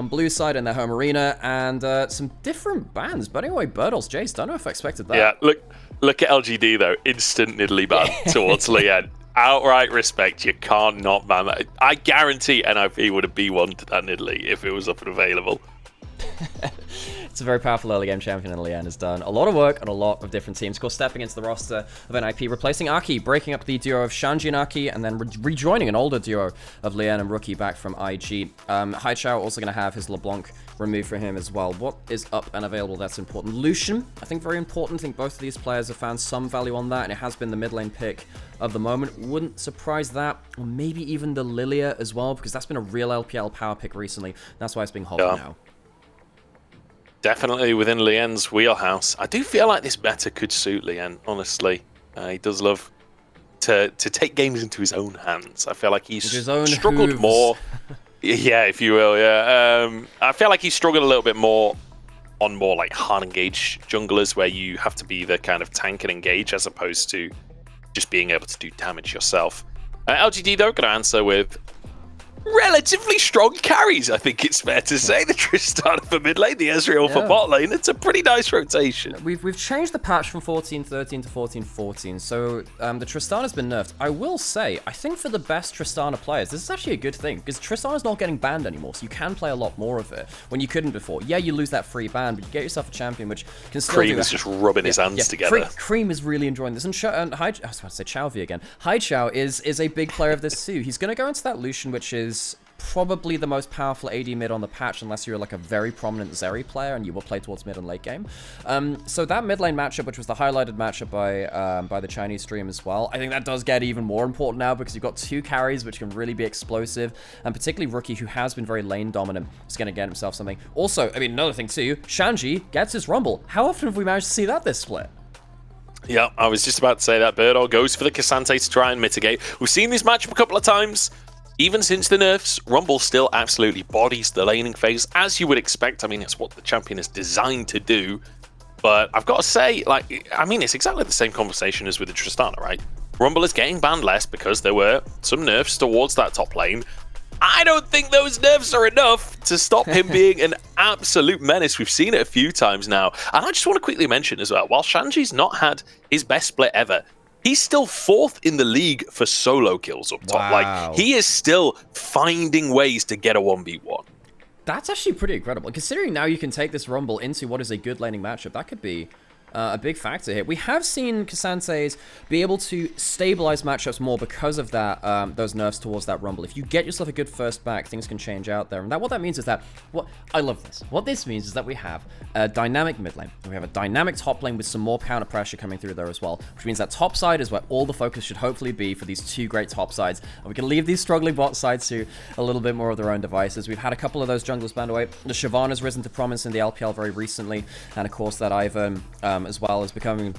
on blue side in their home arena, and some different bans. But anyway, Birtles, Jace, don't know if I expected that. Yeah, look at LGD though. Instant Nidalee ban towards Lien. Outright respect. You can't not ban that. I guarantee NIP would have B1'd that Nidalee if it was up and available. It's a very powerful early game champion, and Lien has done a lot of work on a lot of different teams. Of course, stepping into the roster of NIP, replacing Aki, breaking up the duo of Shanji and Aki, and then rejoining an older duo of Lien and Rookie back from IG. Haichao also going to have his LeBlanc removed for him as well. What is up and available that's important? Lucian, I think very important. I think both of these players have found some value on that, and it has been the mid lane pick of the moment. Wouldn't surprise that. Or maybe even the Lilia as well, because that's been a real LPL power pick recently. That's why it's being holding now. Definitely within Lien's wheelhouse. I do feel like this meta could suit Lien, honestly. He does love to take games into his own hands. I feel like he's struggled hooves. more. Yeah, if you will, yeah. I feel like he's struggled a little bit more on more like hard engage junglers, where you have to be the kind of tank and engage as opposed to just being able to do damage yourself. LGD, though, going to answer with relatively strong carries, I think it's fair to say. The Tristana for mid lane, the Ezreal for bot lane. It's a pretty nice rotation. We've changed the patch from 14-13 to 14-14, so the Tristana's been nerfed. I will say, I think for the best Tristana players, this is actually a good thing, because Tristana's not getting banned anymore, so you can play a lot more of it when you couldn't before. Yeah, you lose that free ban, but you get yourself a champion which can still Cream is just rubbing his hands together. Cream is really enjoying this, and I was about to say Chao V again. Haichao is a big player of this too. He's going to go into that Lucian, which is probably the most powerful AD mid on the patch, unless you're like a very prominent Zeri player and you will play towards mid and late game. So that mid lane matchup, which was the highlighted matchup by the Chinese stream as well, I think that does get even more important now, because you've got two carries which can really be explosive, and particularly Rookie, who has been very lane dominant, is going to get himself something. Also, I mean, another thing too, Shanji gets his Rumble. How often have we managed to see that this split? Yeah, I was just about to say that. Birdall goes for the Cassante to try and mitigate. We've seen this matchup a couple of times. Even since the nerfs, Rumble still absolutely bodies the laning phase, as you would expect. I mean, it's what the champion is designed to do. But I've got to say, like, I mean, it's exactly the same conversation as with the Tristana, right? Rumble is getting banned less because there were some nerfs towards that top lane. I don't think those nerfs are enough to stop him being an absolute menace. We've seen it a few times now. And I just want to quickly mention as well, while Shanji's not had his best split ever, he's still 4th in the league for solo kills up top. Wow. Like, he is still finding ways to get a 1v1. That's actually pretty incredible. Considering now you can take this Rumble into what is a good laning matchup, that could be a big factor here. We have seen Cassantes be able to stabilize matchups more because of that, those nerfs towards that Rumble. If you get yourself a good first back, things can change out there. And what that means is that, I love this. What this means is that we have a dynamic mid lane. We have a dynamic top lane with some more counter pressure coming through there as well, which means that top side is where all the focus should hopefully be for these two great top sides. And we can leave these struggling bot sides to a little bit more of their own devices. We've had a couple of those junglers banned away. The Siobhan has risen to prominence in the LPL very recently, and of course that Ivan as well is becoming,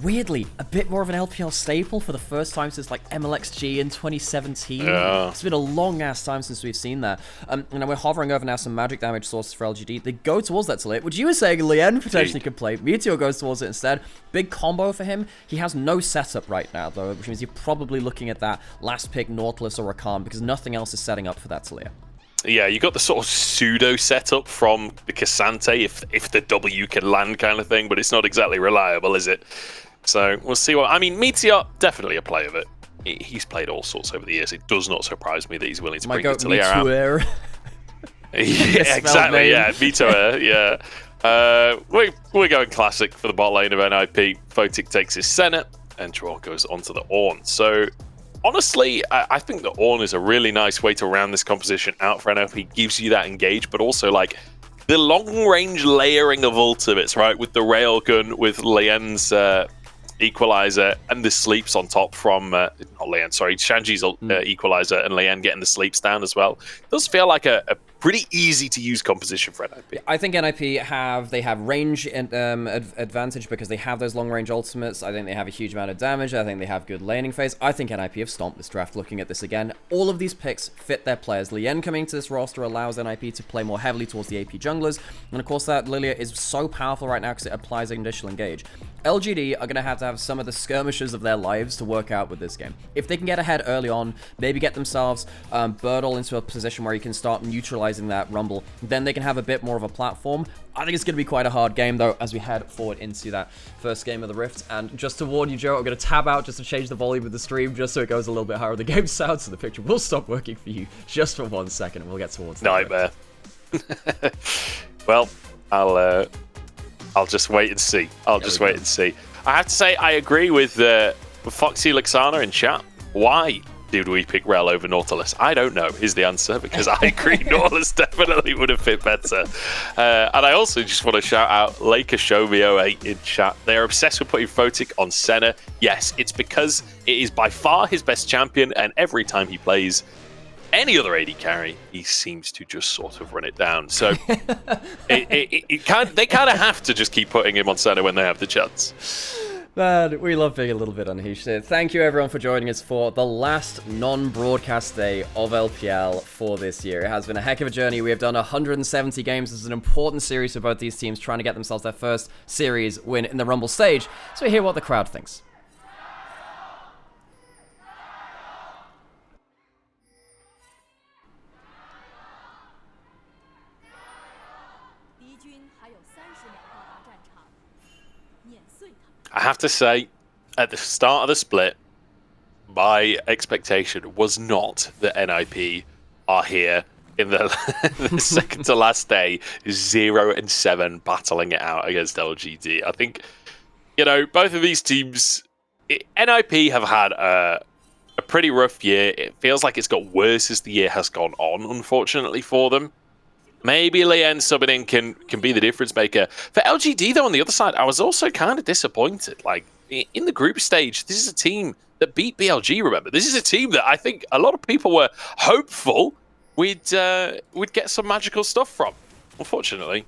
weirdly, a bit more of an LPL staple for the first time since like MLXG in 2017. Yeah. It's been a long ass time since we've seen that. And we're hovering over now some magic damage sources for LGD. They go towards that Talit, which you were saying Lien potentially could play. Meteor goes towards it instead. Big combo for him. He has no setup right now though, which means you're probably looking at that last pick Nautilus or Rakan, because nothing else is setting up for that Talit. Yeah, you got the sort of pseudo setup from the Cassante, if the W can land kind of thing, but it's not exactly reliable, is it? So we'll see what... I mean, Meteor, definitely a play of it. He's played all sorts over the years. It does not surprise me that he's willing to bring it to the air. Yeah, exactly, yeah. Meteor, yeah. We're going classic for the bot lane of NIP. Photic takes his Senate, and Draw goes onto the Ornn. So... honestly, I think the Ornn is a really nice way to round this composition out for NLP. Gives you that engage, but also like the long-range layering of ultimates, right? With the railgun, with Lien's equalizer, and the sleeps on top from not Lien, sorry, Shanji's equalizer, and Lien getting the sleeps down as well. It does feel like a pretty easy to use composition for NIP. I think NIP have range and advantage because they have those long range ultimates. I think they have a huge amount of damage. I think they have good laning phase. I think NIP have stomped this draft. Looking at this again, all of these picks fit their players. Lien coming to this roster allows NIP to play more heavily towards the AP junglers, and of course that Lilia is so powerful right now because it applies initial engage. LGD are going to have some of the skirmishes of their lives to work out with this game. If they can get ahead early on, maybe get themselves Birdle into a position where he can start neutralizing stabilizing that Rumble, then they can have a bit more of a platform. I think it's going to be quite a hard game, though, as we head forward into that first game of the Rift. And just to warn you, Joe, I'm going to tab out just to change the volume of the stream, just so it goes a little bit higher on the game sound, so the picture will stop working for you just for 1 second, and we'll get towards the Nightmare. Well, I'll just wait and see. I'll just wait and see. I have to say, I agree with Foxy Luxana in chat. Why did we pick Rel over Nautilus? I don't know is the answer, because I agree Nautilus definitely would have fit better. And I also just want to shout out Laker Show me 08 in chat. They are obsessed with putting Photic on Senna. Yes, it's because it is by far his best champion, and every time he plays any other AD carry, he seems to just sort of run it down. So they kind of have to just keep putting him on Senna when they have the chance. Man, we love being a little bit unhinged. Thank you, everyone, for joining us for the last non-broadcast day of LPL for this year. It has been a heck of a journey. We have done 170 games. This is an important series for both these teams, trying to get themselves their first series win in the Rumble stage. So we hear what the crowd thinks. I have to say, at the start of the split, my expectation was not that NIP are here in the, the second to last day, 0-7, battling it out against LGD. I think, you know, both of these teams, NIP have had a pretty rough year. It feels like it's got worse as the year has gone on, unfortunately for them. Maybe Lien subbing in can be the difference maker. For LGD, though, on the other side, I was also kind of disappointed. Like, in the group stage, this is a team that beat BLG, remember? This is a team that I think a lot of people were hopeful we'd get some magical stuff from. Unfortunately,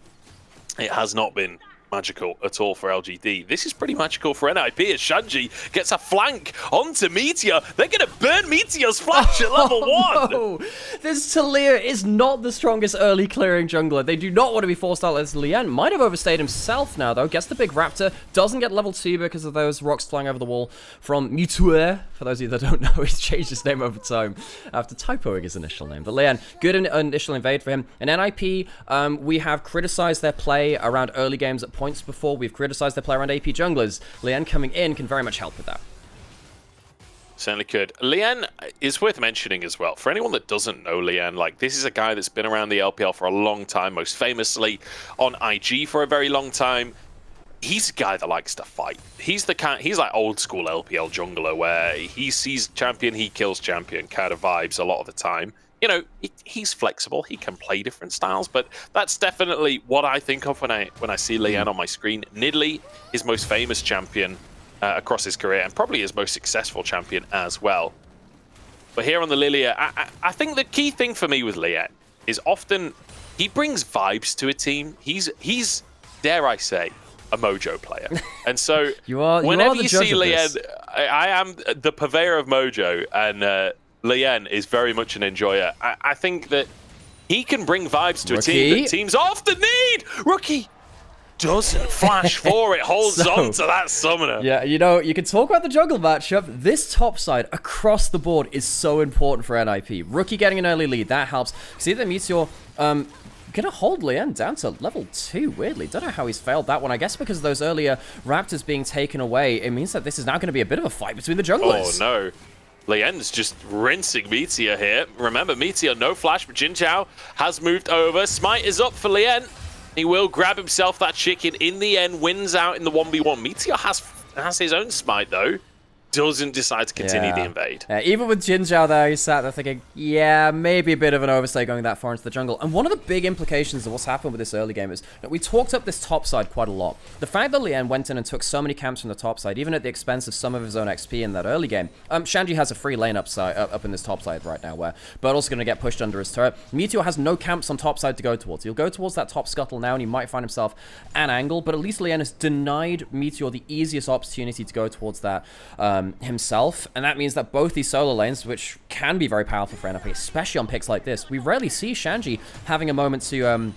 it has not been magical at all for LGD. This is pretty magical for NIP as Shanji gets a flank onto Meteor. They're going to burn Meteor's flash at level 1. No. This Talia is not the strongest early clearing jungler. They do not want to be forced out as Lien. Might have overstayed himself now, though. Gets the big Raptor. Doesn't get level 2 because of those rocks flying over the wall from Mutuer. For those of you that don't know, he's changed his name over time after typoing his initial name. But Lien, good initial invade for him. And NIP, we have criticized their play around early games at points before. We've criticized their play around AP junglers. Lien coming in can very much help with that. Certainly could. Lien is worth mentioning as well. For anyone that doesn't know Lien, like, this is a guy that's been around the LPL for a long time, most famously on IG for a very long time. He's a guy that likes to fight. He's like old school LPL jungler where he sees champion, he kills champion kind of vibes a lot of the time. You know, he's flexible. He can play different styles, but that's definitely what I think of when I see Lien on my screen. Nidalee, his most famous champion across his career, and probably his most successful champion as well. But here on the Lilia, I think the key thing for me with Lien is often he brings vibes to a team. He's dare I say, a mojo player. And so whenever you see Lien, I am the purveyor of mojo, and Lien is very much an enjoyer. I think that he can bring vibes to a team that teams often need. Rookie doesn't flash for it, holds on to that summoner. Yeah, you know, you can talk about the jungle matchup. This top side across the board is so important for NIP. Rookie getting an early lead, that helps. See that Meteor gonna hold Lien down to level 2, weirdly. Don't know how he's failed that one. I guess because of those earlier Raptors being taken away, it means that this is now gonna be a bit of a fight between the junglers. Oh no. Lien's just rinsing Meteor here. Remember, Meteor, no flash, but Jin Zhao has moved over. Smite is up for Lien. He will grab himself that chicken. In the end, wins out in the 1v1. Meteor has his own smite, though. Doesn't decide to continue the invade. Even with Jin Zhao there, he's sat there thinking, yeah, maybe a bit of an overstay going that far into the jungle. And one of the big implications of what's happened with this early game is that we talked up this top side quite a lot. The fact that Lien went in and took so many camps from the top side, even at the expense of some of his own XP in that early game. Shanji has a free lane up in this top side right now, where Bertle's going to get pushed under his turret. Meteor has no camps on top side to go towards. He'll go towards that top scuttle now, and he might find himself an angle, but at least Lien has denied Meteor the easiest opportunity to go towards that himself, and that means that both these solo lanes, which can be very powerful for NIP, especially on picks like this, we rarely see Shanji having a moment to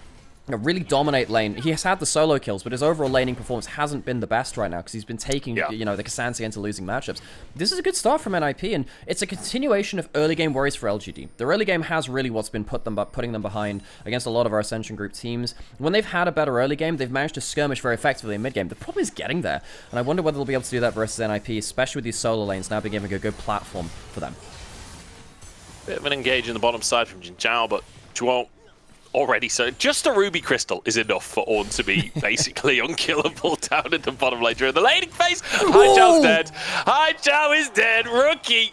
really dominate lane. He has had the solo kills, but his overall laning performance hasn't been the best right now because he's been taking, you know, the Cassandra into losing matchups. This is a good start from NIP, and it's a continuation of early game worries for LGD. The early game has really what's been putting them behind against a lot of our Ascension group teams. When they've had a better early game, they've managed to skirmish very effectively in mid game. The problem is getting there, and I wonder whether they'll be able to do that versus NIP, especially with these solo lanes now being given a good platform for them. Bit of an engage in the bottom side from Jinchao, but Chuo already, so just a ruby crystal is enough for Ornn to be basically unkillable down at the bottom lane during the laning phase. Haichao's dead. Haichao is dead. Rookie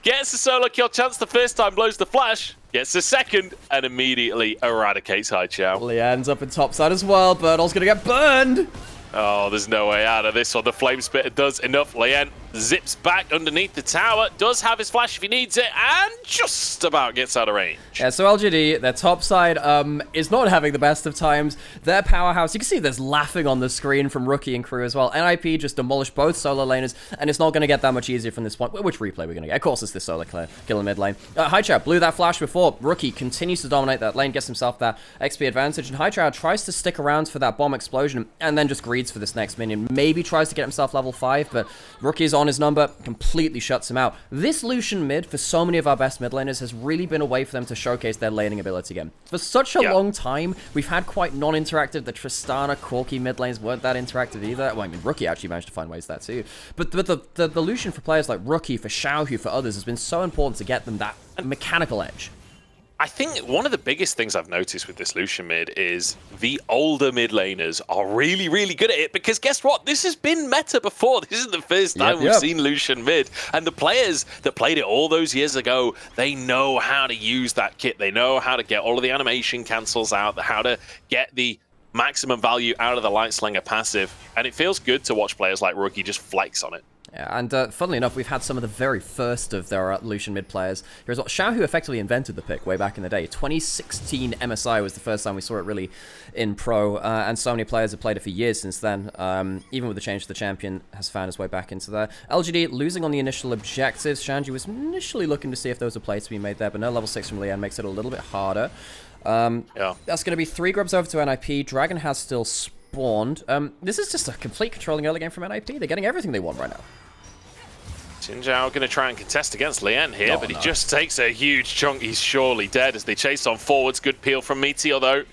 gets a solo kill chance the first time, blows the flash, gets a second, and immediately eradicates Haichao. Lian's up in top side as well. Birdall's gonna get burned. Oh, there's no way out of this one. The Flame Spitter does enough. Lian zips back underneath the tower, does have his flash if he needs it, and just about gets out of range. Yeah, so LGD, their top side is not having the best of times. Their powerhouse, you can see there's laughing on the screen from Rookie and crew as well. NIP just demolished both solo laners, and it's not going to get that much easier from this point. Which replay we're going to get? Of course, it's this solo kill in mid lane. Haichao blew that flash before. Rookie continues to dominate that lane, gets himself that XP advantage, and Haichao tries to stick around for that bomb explosion, and then just greeds for this next minion. Maybe tries to get himself level 5, but Rookie's on his number, completely shuts him out. This Lucian mid, for so many of our best mid laners, has really been a way for them to showcase their laning ability again. For such a long time, we've had quite non-interactive. The Tristana, Corki mid lanes weren't that interactive either. Well, I mean, Rookie actually managed to find ways that too. But the Lucian for players like Rookie, for Xiaohu, for others, has been so important to get them that mechanical edge. I think one of the biggest things I've noticed with this Lucian mid is the older mid laners are really, really good at it, because guess what? This has been meta before. This isn't the first time we've seen Lucian mid. And the players that played it all those years ago, they know how to use that kit. They know how to get all of the animation cancels out, how to get the maximum value out of the Light Slinger passive. And it feels good to watch players like Rookie just flex on it. Yeah, and funnily enough, we've had some of the very first of their Lucian mid players. Here's what Xiaohu effectively invented the pick way back in the day. 2016 MSI was the first time we saw it really in pro, and so many players have played it for years since then. Even with the change to the champion, has found his way back into there. LGD losing on the initial objectives. Shanji was initially looking to see if there was a play to be made there, but no level 6 from Lian makes it a little bit harder. That's going to be 3 grubs over to NIP. Dragon has still spawned. This is just a complete controlling early game from NIP. They're getting everything they want right now. Jinchao going to try and contest against Lian here, but he just takes a huge chunk. He's surely dead as they chase on forwards. Good peel from Meteor, though.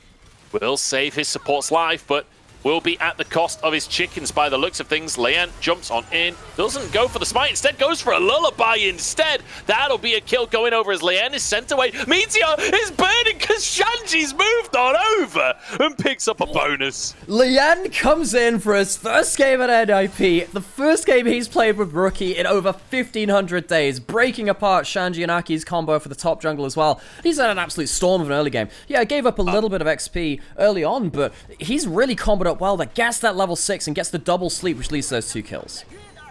Will save his support's life, but will be at the cost of his chickens by the looks of things. Lian jumps on in, doesn't go for the smite, instead goes for a lullaby instead. That'll be a kill going over as Lian is sent away. Meteor is burning because Shanji's moved on over and picks up a bonus. Lian comes in for his first game at NIP, the first game he's played with Rookie in over 1,500 days, breaking apart Shanji and Aki's combo for the top jungle as well. He's had an absolute storm of an early game. Yeah, gave up a little bit of XP early on, but he's really comboed up well, that gets that level 6 and gets the double sleep, which leads to those 2 kills.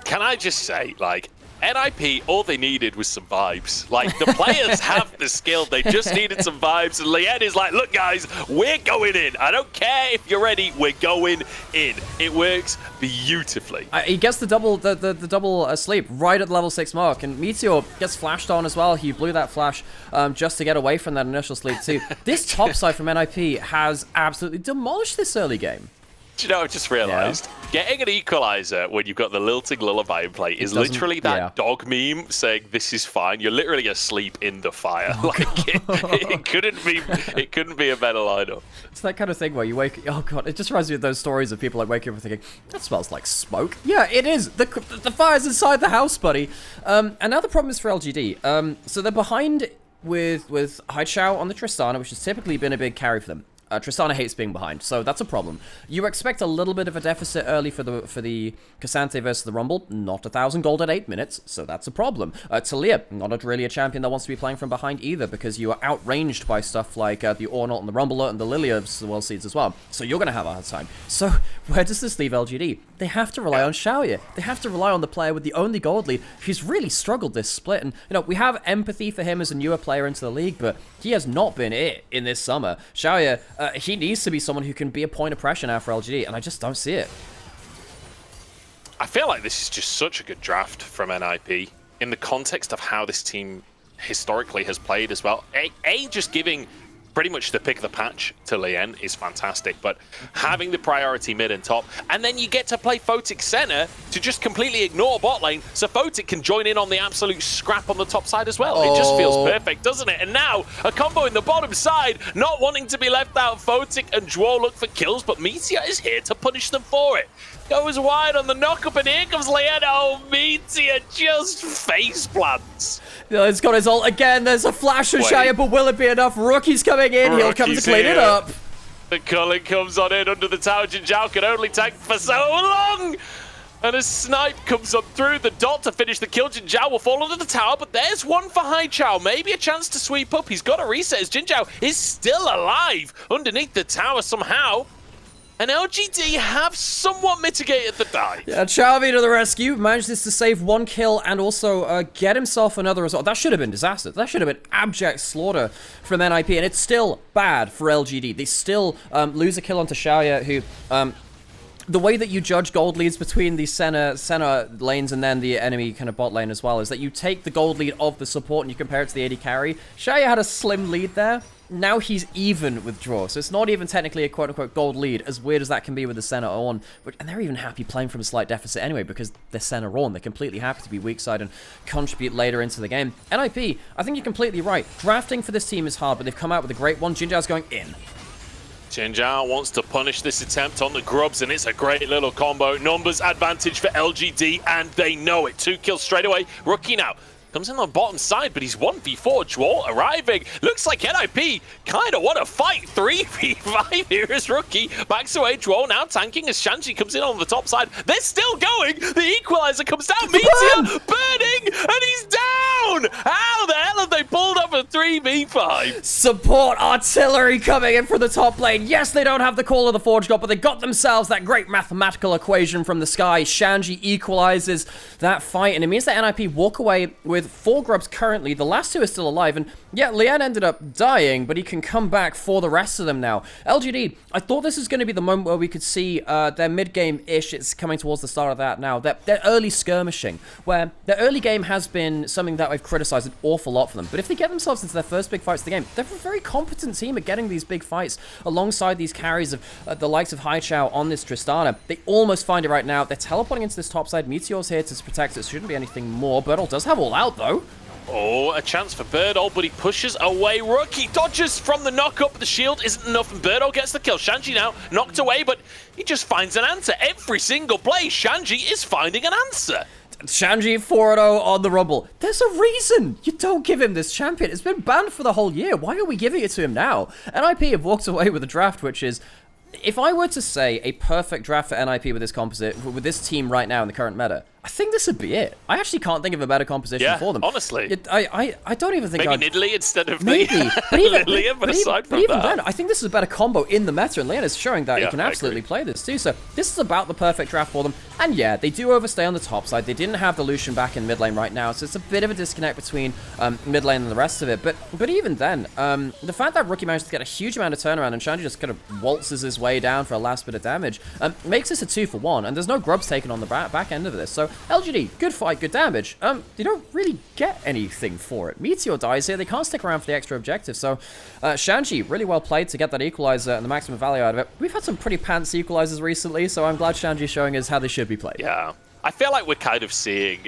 Can I just say, like, NIP, all they needed was some vibes. Like, the players have the skill, they just needed some vibes, and Lian is like, look guys, we're going in. I don't care if you're ready, we're going in. It works beautifully. He gets the double sleep right at the level 6 mark, and Meteor gets flashed on as well. He blew that flash just to get away from that initial sleep too. This top side from NIP has absolutely demolished this early game. Do you know, I just realized, getting an equalizer when you've got the lilting lullaby in play is literally that dog meme saying, this is fine. You're literally asleep in the fire. Like, it couldn't be a better lineup. It's that kind of thing where you wake, oh god, it just reminds me of those stories of people like waking up and thinking, that smells like smoke. Yeah, it is. The fire's inside the house, buddy. And now the problem is for LGD. So they're behind with Haichao on the Tristana, which has typically been a big carry for them. Tristana hates being behind, so that's a problem. You expect a little bit of a deficit early for the Cassandra versus the Rumble. Not 1,000 gold at 8 minutes, so that's a problem. Talia, not really a champion that wants to be playing from behind either, because you are outranged by stuff like the Ornalt and the Rumbler and the Lilia of the World Seeds as well. So you're going to have a hard time. So where does this leave LGD? They have to rely on Xiaoyu. They have to rely on the player with the only gold lead who's really struggled this split. And, you know, we have empathy for him as a newer player into the league, but he has not been it in this summer. Xiaoyu, he needs to be someone who can be a point of pressure now for LGD, and I just don't see it. I feel like this is just such a good draft from NIP in the context of how this team historically has played as well. Just giving pretty much the pick of the patch to Lien is fantastic, but having the priority mid and top, and then you get to play Photic center to just completely ignore bot lane, so Photic can join in on the absolute scrap on the top side as well. It just feels perfect, doesn't it? And now, a combo in the bottom side, not wanting to be left out. Photic and Dwo look for kills, but Meteor is here to punish them for it. Goes wide on the knock-up, and here comes Lien. Oh, Meteor just face plants. He's got his ult again. There's a flash of Shaya, but will it be enough? Rookie's coming in. He'll come to clean it up. The culling comes on in under the tower. Jinzhao can only tank for so long. And a snipe comes up through the dot to finish the kill. Jinzhao will fall under the tower, but there's one for Haichao. Maybe a chance to sweep up. He's got a reset as Jinzhao is still alive underneath the tower somehow. And LGD have somewhat mitigated the dive. Yeah, Chalvi to the rescue. Manages to save 1 kill and also get himself another as well. That should have been disaster. That should have been abject slaughter from NIP. And it's still bad for LGD. They still lose a kill onto Xiaoya, who... the way that you judge gold leads between the center lanes and then the enemy kind of bot lane as well is that you take the gold lead of the support and you compare it to the AD carry. Xiaoya had a slim lead there. Now he's even with draw, so it's not even technically a quote-unquote gold lead, as weird as that can be with the center on. And they're even happy playing from a slight deficit anyway, because they're center on. They're completely happy to be weak side and contribute later into the game. NIP, I think you're completely right. Drafting for this team is hard, but they've come out with a great one. Jinzhao's going in. Jinzhao wants to punish this attempt on the grubs, and it's a great little combo. Numbers advantage for LGD, and they know it. 2 kills straight away. Rookie now comes in on the bottom side, but he's 1v4. Dwo arriving. Looks like NIP kind of want to fight. 3v5 here is Rookie. Backs away. Dwo now tanking as Shanji comes in on the top side. They're still going. The equalizer comes down. Meteor burning, and he's down. How the hell have they pulled up a 3v5? Support artillery coming in from the top lane. Yes, they don't have the call of the Forge God, but they got themselves that great mathematical equation from the sky. Shanji equalizes that fight, and it means that NIP walk away with 4 grubs currently. The last 2 are still alive, and yeah, Lien ended up dying, but he can come back for the rest of them now. LGD, I thought this was going to be the moment where we could see their mid-game-ish. It's coming towards the start of that now. Their early skirmishing, where their early game has been something that I've criticized an awful lot for them. But if they get themselves into their first big fights of the game, they're a very competent team at getting these big fights alongside these carries of the likes of Haichao on this Tristana. They almost find it right now. They're teleporting into this top side. Meteor's here to protect it. Shouldn't be anything more. Birdle does have all out, though. Oh, a chance for Birdle, but he pushes away Rookie. Dodges from the knock-up. The shield isn't enough, and Birdle gets the kill. Shanji now knocked away, but he just finds an answer. Every single play, Shanji is finding an answer. Shanji 4-0 on the Rumble. There's a reason you don't give him this champion. It's been banned for the whole year. Why are we giving it to him now? NIP have walked away with a draft, which is... If I were to say a perfect draft for NIP with this composite, with this team right now in the current meta, I think this would be it. I actually can't think of a better composition for them. Honestly. I don't even think maybe Nidalee instead of maybe. But even, Lillian, but even then, I think this is a better combo in the meta, and Lien is showing that he can absolutely play this too. So this is about the perfect draft for them. And yeah, they do overstay on the top side. They didn't have the Lucian back in mid lane right now, so it's a bit of a disconnect between mid lane and the rest of it. But even then, the fact that Rookie managed to get a huge amount of turnaround and Shanji just kind of waltzes his way down for a last bit of damage makes this a 2-for-1, and there's no grubs taken on the back end of this. So LGD, good fight, good damage. They don't really get anything for it. Meteor dies here. They can't stick around for the extra objective. So Shanji, really well played to get that equalizer and the maximum value out of it. We've had some pretty pants equalizers recently, so I'm glad Shanji's showing us how they should be played. Yeah, I feel like we're kind of seeing,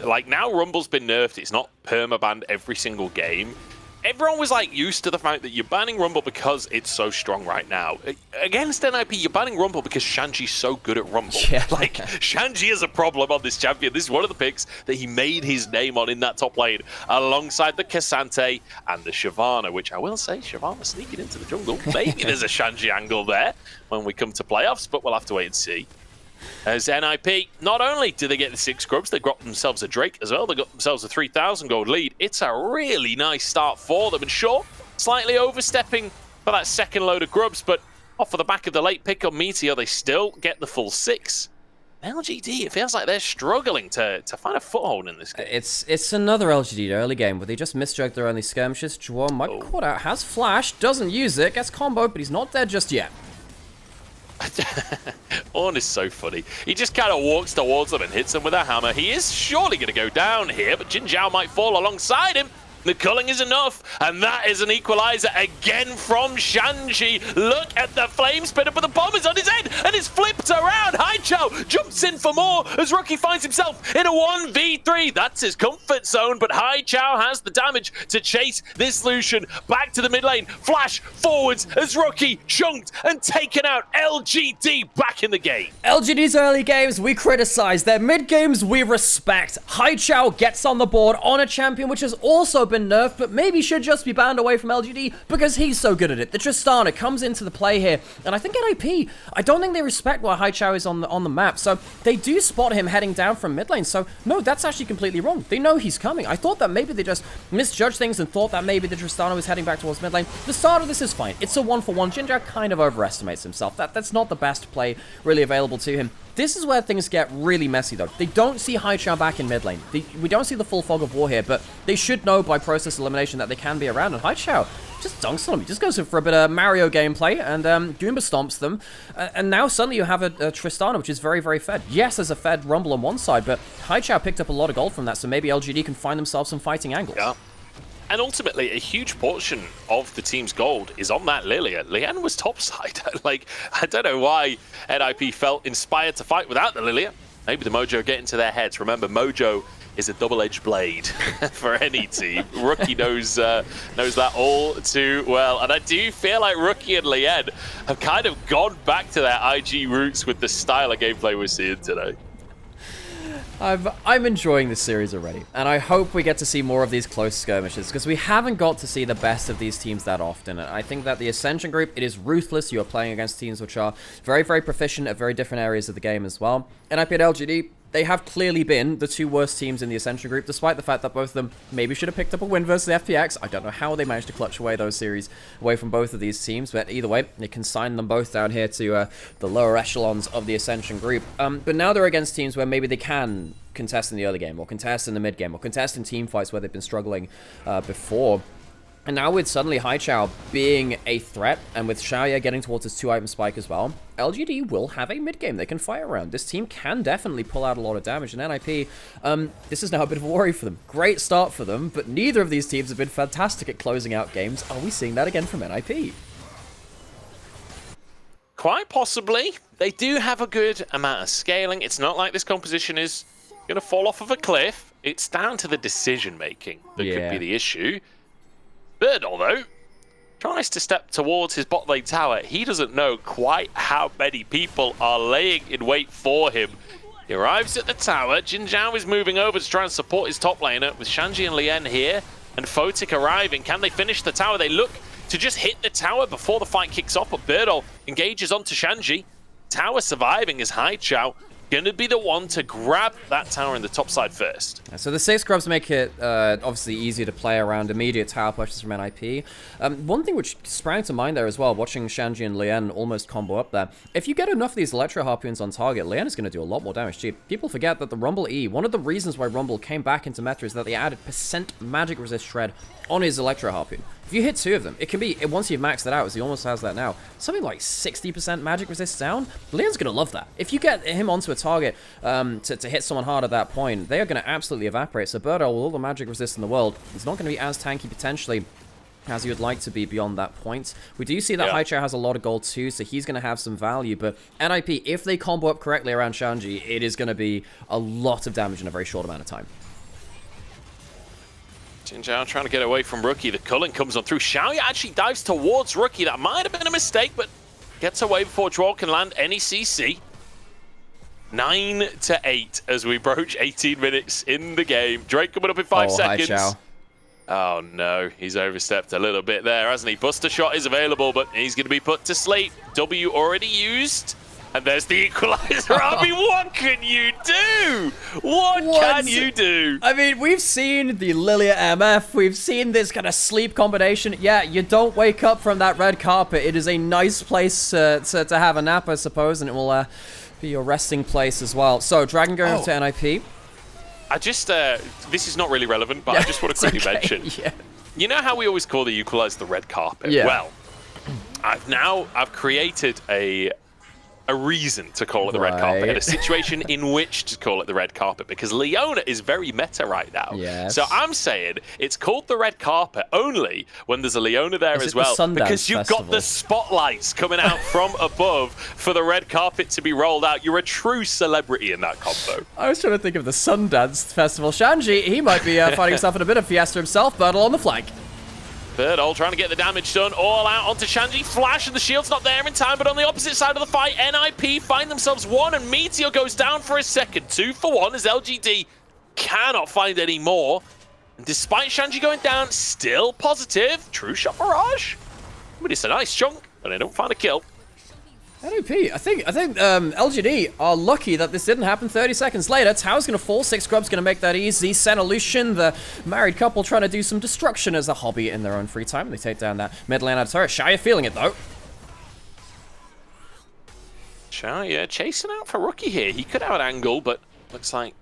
like, now Rumble's been nerfed. It's not perma-banned every single game. Everyone was like used to the fact that you're banning Rumble because it's so strong right now. Against NIP, you're banning Rumble because Shanji's so good at Rumble. Yeah. Like, Shanji is a problem on this champion. This is one of the picks that he made his name on in that top lane, alongside the Cassante and the Shyvana, which I will say, Shyvana sneaking into the jungle. Maybe there's a Shanji angle there when we come to playoffs, but we'll have to wait and see. As NIP, not only do they get the 6 grubs, they got themselves a Drake as well. They got themselves a 3,000 gold lead. It's a really nice start for them. And sure, slightly overstepping for that second load of grubs, but off of the back of the late pick on Meteor, they still get the full 6. LGD, it feels like they're struggling to find a foothold in this game. It's another LGD early game where they just misjudged their only skirmishes. Dwo might be caught out, has flash, doesn't use it, gets comboed, but he's not dead just yet. Ornn is so funny. He just kind of walks towards them and hits them with a hammer. He is surely going to go down here, but Jinzhao might fall alongside him. The culling is enough, and that is an equalizer again from Shanji. Look at the flame spitter, but the bomb is on his head, and it's flipped around. Haichao jumps in for more as Rookie finds himself in a 1v3. That's his comfort zone, but Haichao has the damage to chase this Lucian back to the mid lane. Flash forwards as Rookie chunked and taken out. LGD back in the game. LGD's early games, we criticize. Their mid games, we respect. Haichao gets on the board on a champion which has also been nerfed, but maybe should just be banned away from LGD because he's so good at it. The Tristana comes into the play here, and I think NIP, I don't think they respect why Haichao is on the map, so they do spot him heading down from mid lane, so no, that's actually completely wrong. They know he's coming. I thought that maybe they just misjudged things and thought that maybe the Tristana was heading back towards mid lane. The start of this is fine. It's a 1-for-1. Jinja kind of overestimates himself. That's not the best play really available to him. This is where things get really messy, though. They don't see Haichao back in mid lane. We don't see the full fog of war here, but they should know by process elimination that they can be around, and Haichao just dunks on him. He just goes in for a bit of Mario gameplay, and Goomba stomps them, and now suddenly you have a Tristana, which is very, very fed. Yes, there's a fed Rumble on one side, but Haichao picked up a lot of gold from that, so maybe LGD can find themselves some fighting angles. Yeah. And ultimately, a huge portion of the team's gold is on that Lilia. Lian was topside. Like, I don't know why NIP felt inspired to fight without the Lilia. Maybe the Mojo get into their heads. Remember, Mojo is a double-edged blade for any team. Rookie knows that all too well. And I do feel like Rookie and Lian have kind of gone back to their IG roots with the style of gameplay we're seeing today. I'm enjoying this series already, and I hope we get to see more of these close skirmishes, because we haven't got to see the best of these teams that often. And I think that the Ascension group, it is ruthless. You are playing against teams which are very, very proficient at very different areas of the game as well. NIP and LGD, they have clearly been the two worst teams in the Ascension group, despite the fact that both of them maybe should have picked up a win versus the FPX. I don't know how they managed to clutch away those series away from both of these teams, but either way, it can sign them both down here to the lower echelons of the Ascension group. But now they're against teams where maybe they can contest in the early game, or contest in the mid game, or contest in team fights where they've been struggling before. And now with suddenly Haichao being a threat, and with Xiaoye getting towards his 2-item spike as well, LGD will have a mid-game they can fight around. This team can definitely pull out a lot of damage, and NIP, this is now a bit of a worry for them. Great start for them, but neither of these teams have been fantastic at closing out games. Are we seeing that again from NIP? Quite possibly. They do have a good amount of scaling. It's not like this composition is going to fall off of a cliff. It's down to the decision-making that could be the issue. Birdall, though, tries to step towards his bot lane tower. He doesn't know quite how many people are laying in wait for him. He arrives at the tower. Jin Zhao is moving over to try and support his top laner with Shanji and Lian here, and Photic arriving. Can they finish the tower? They look to just hit the tower before the fight kicks off, but Birdall engages onto Shanji. Tower surviving as Haichao going to be the one to grab that tower in the top side first. So the 6 grubs make it obviously easier to play around immediate tower pushes from NIP. One thing which sprang to mind there as well, watching Shanji and Lian almost combo up there, if you get enough of these Electro Harpoons on target, Lian is going to do a lot more damage. Gee, people forget that the Rumble E, one of the reasons why Rumble came back into meta is that they added % magic resist shred on his Electro Harpoon. If you hit 2 of them, it can be, once you've maxed it out, as he almost has that now, something like 60% magic resist down. Lian's going to love that. If you get him onto a target to hit someone hard at that point, they are going to absolutely evaporate. So Birdall, with all the magic resist in the world, is not going to be as tanky potentially as you would like to be beyond that point. We do see that Haichao has a lot of gold too, so he's going to have some value, but NIP, if they combo up correctly around Shanji, it is going to be a lot of damage in a very short amount of time. Jin Zhao trying to get away from Rookie. The culling comes on through. Xiaoye actually dives towards Rookie. That might have been a mistake, but gets away before Draw can land any CC. 9-8 as we broach 18 minutes in the game. Drake coming up in 5 seconds. Haichao. Oh no, he's overstepped a little bit there, hasn't he? Buster shot is available, but he's going to be put to sleep. W already used. And there's the equalizer. I mean, what can you do? What can you do? I mean, we've seen the Lilia MF. We've seen this kind of sleep combination. Yeah, you don't wake up from that red carpet. It is a nice place to have a nap, I suppose, and it will be your resting place as well. So, Dragon going to NIP. I just, this is not really relevant, but I just want to quickly mention. You know how we always call the equalizer the red carpet? Yeah. Well, I've created a a reason to call it the red carpet and a situation in which to call it the red carpet, because Leona is very meta right now. Yes. So I'm saying it's called the red carpet only when there's a Leona there as well, because you've got the spotlights coming out from above for the red carpet to be rolled out. You're a true celebrity in that combo. I was trying to think of the Sundance Festival. Shanji, he might be finding himself in a bit of fiesta himself. Birdle on the flank. Birdle trying to get the damage done, all out onto Shanji. Flash, and the shield's not there in time, but on the opposite side of the fight, NIP find themselves one, and Meteor goes down for a second. 2 for 1 as LGD cannot find any more. And despite Shanji going down, still positive. True shot barrage. But it's a nice chunk, but they don't find a kill. NOP, I think LGD are lucky that this didn't happen 30 seconds later. Tower's going to fall, 6 Grub's going to make that easy. Senna Lucian, the married couple, trying to do some destruction as a hobby in their own free time. They take down that mid lane out of turret. Shia feeling it, though. Shia chasing out for Rookie here. He could have an angle, but looks like...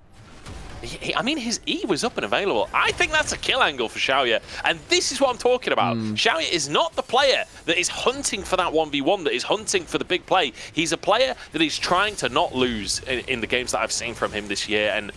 I mean, his E was up and available. I think that's a kill angle for Xiaoya, and this is what I'm talking about. Xiaoya is not the player that is hunting for that 1v1, that is hunting for the big play. He's a player that is trying to not lose in the games that I've seen from him this year, and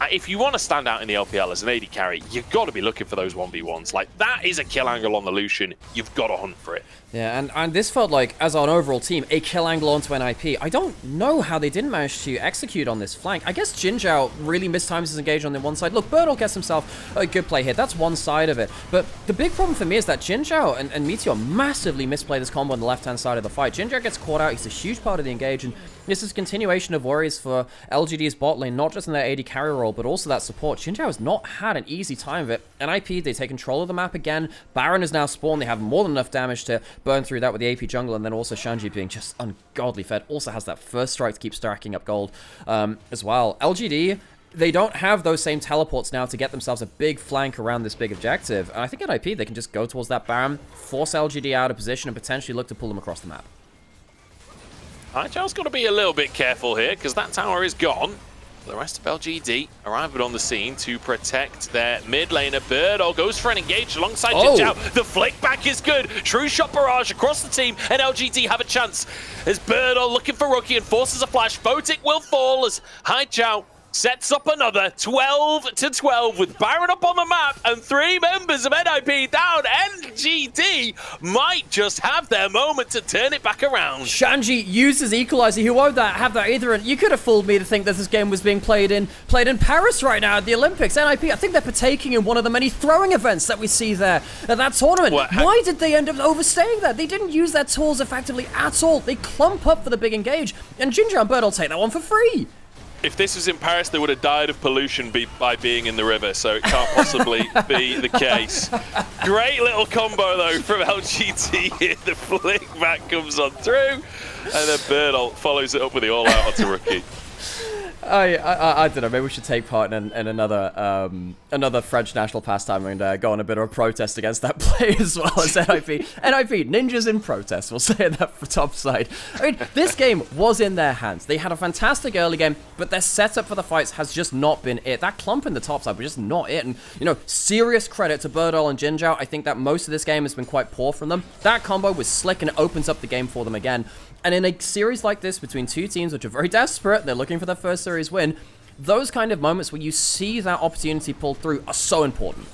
if you want to stand out in the LPL as an AD carry, you've got to be looking for those 1v1s. Like, that is a kill angle on the Lucian. You've got to hunt for it. Yeah, and this felt like, as an overall team, a kill angle onto NIP. I don't know how they didn't manage to execute on this flank. I guess Jinzhao really mistimes his engage on the one side. Look, Birdle gets himself a good play here. That's one side of it. But the big problem for me is that Jinzhao and Meteor massively misplay this combo on the left-hand side of the fight. Jinzhao gets caught out. He's a huge part of the engage, and this is a continuation of worries for LGD's bot lane, not just in their AD carry role, but also that support. Jinzhao has not had an easy time of it. NIP, they take control of the map again. Baron is now spawned. They have more than enough damage to burn through that with the AP jungle, and then also Shanji being just ungodly fed. Also has that first strike to keep stacking up gold as well. LGD, they don't have those same teleports now to get themselves a big flank around this big objective. And I think at IP, they can just go towards that Baron, force LGD out of position, and potentially look to pull them across the map. Highchild's got to be a little bit careful here, because that tower is gone. The rest of LGD arriving on the scene to protect their mid laner. Birdle goes for an engage alongside Jinzhao. The flick back is good. True shot barrage across the team, and LGD have a chance. As Birdle looking for Rookie and forces a flash. Photic will fall as Highchild sets up another 12-12 with Baron up on the map and 3 members of NIP down. LGD might just have their moment to turn it back around. Shanji uses Equalizer. He won't have that either. And you could have fooled me to think that this game was being played in Paris right now at the Olympics. NIP, I think they're partaking in one of the many throwing events that we see there at that tournament. Why did they end up overstaying that? They didn't use their tools effectively at all. They clump up for the big engage, and Jinzhao and Bird will take that one for free. If this was in Paris, they would have died of pollution by being in the river, so it can't possibly be the case. Great little combo, though, from LGD here. The flick back comes on through, and then Birdle follows it up with the all-out onto Rookie. I don't know, maybe we should take part in another French national pastime and go on a bit of a protest against that play as well as NIP. NIP, ninjas in protest, we'll say that for top side. I mean, this game was in their hands. They had a fantastic early game, but their setup for the fights has just not been it. That clump in the top side was just not it, and, you know, serious credit to Birdle and Jinzhao. I think that most of this game has been quite poor from them. That combo was slick, and it opens up the game for them again. And in a series like this, between two teams which are very desperate, they're looking for their first series win, those kind of moments where you see that opportunity pulled through are so important.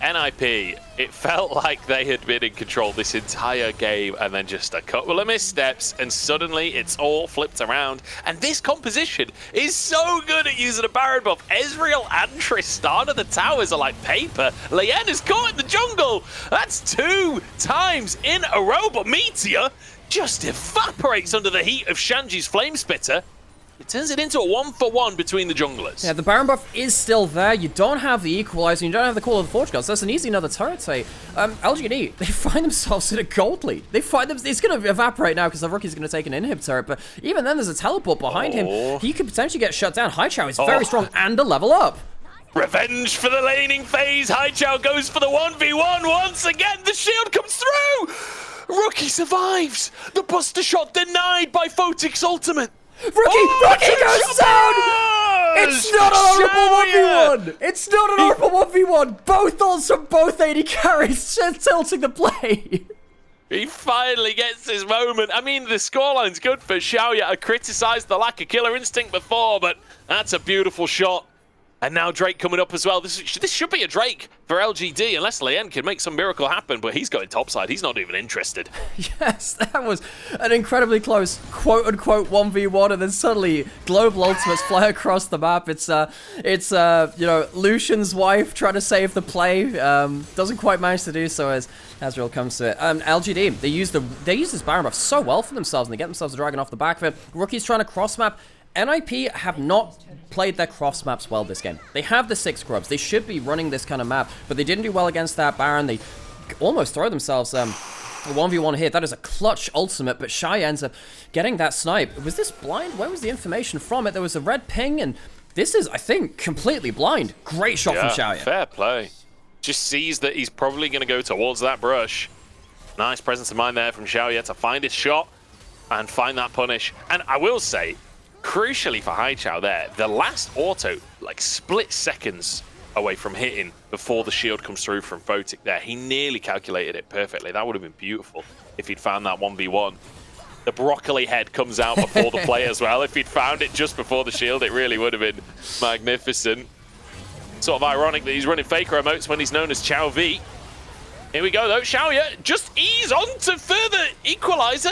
NIP, it felt like they had been in control this entire game, and then just a couple of missteps, and suddenly it's all flipped around. And this composition is so good at using a Baron buff. Ezreal and Tristana, the towers are like paper. Lien is caught in the jungle. That's 2 times in a row, but Meteor just evaporates under the heat of Shanji's Flame Spitter. It turns it into a 1-for-1 between the junglers. Yeah, the Baron buff is still there. You don't have the Equalizer, you don't have the Call of the Forge Gods. That's an easy another turret say. LGD, they find themselves in a gold lead. They find them. It's going to evaporate now because the Rookie's going to take an inhib turret, but even then there's a teleport behind him. He could potentially get shut down. Highchow is very strong and a level up. Revenge for the laning phase. Highchow goes for the 1v1 once again. The shield comes through. Rookie survives. The Buster shot denied by Photic's ultimate. Rookie goes down! It's not an honorable 1v1! It's not an honorable 1v1! Both ults from both AD carries just tilting the play. He finally gets his moment. I mean, the scoreline's good for Xiaoya. I criticised the lack of killer instinct before, but that's a beautiful shot. And now Drake coming up as well. This should be a Drake for LGD, unless Lien can make some miracle happen, but he's going topside. He's not even interested. Yes, that was an incredibly close quote-unquote 1v1, and then suddenly global ultimates fly across the map. It's you know, Lucian's wife trying to save the play. Doesn't quite manage to do so as Azrael comes to it. LGD, they use this Baron buff so well for themselves, and they get themselves a dragon off the back of it. Rookie's trying to cross-map. NIP have not played their cross maps well this game. They have the 6 grubs. They should be running this kind of map, but they didn't do well against that Baron. They almost throw themselves a 1v1 here. That is a clutch ultimate, but Shai ends up getting that snipe. Was this blind? Where was the information from it? There was a red ping, and this is, I think, completely blind. Great shot from Shai. Fair play. Just sees that he's probably going to go towards that brush. Nice presence of mind there from Xiaoya to find his shot and find that punish. And I will say, crucially for Haichao there, the last auto, like split seconds away from hitting before the shield comes through from Photic there. He nearly calculated it perfectly. That would have been beautiful if he'd found that 1v1. The broccoli head comes out before the play as well. If he'd found it just before the shield, it really would have been magnificent. Sort of ironic that he's running Faker emotes when he's known as Chao V. Here we go though, Xiaoya just ease on to further equalizer.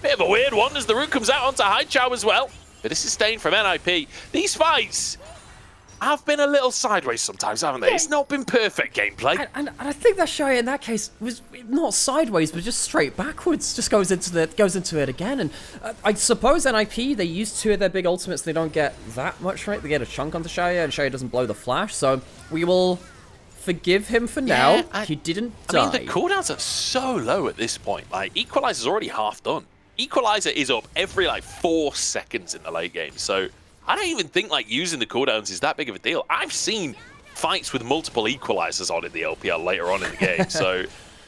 Bit of a weird one as the root comes out onto Haichao as well. But this is staying from NIP. These fights have been a little sideways sometimes, haven't they? It's not been perfect gameplay. And I think that Shai in that case was not sideways, but just straight backwards. Just goes into it again. And I suppose NIP, they use 2 of their big ultimates. They don't get that much right. They get a chunk onto Shai, and Shai doesn't blow the flash. So we will forgive him for now. He didn't die. I mean, the cooldowns are so low at this point. Like, Equalizer's already half done. Equalizer is up every like 4 seconds in the late game, so I don't even think like using the cooldowns is that big of a deal. I've seen fights with multiple equalizers on in the LPL later on in the game, so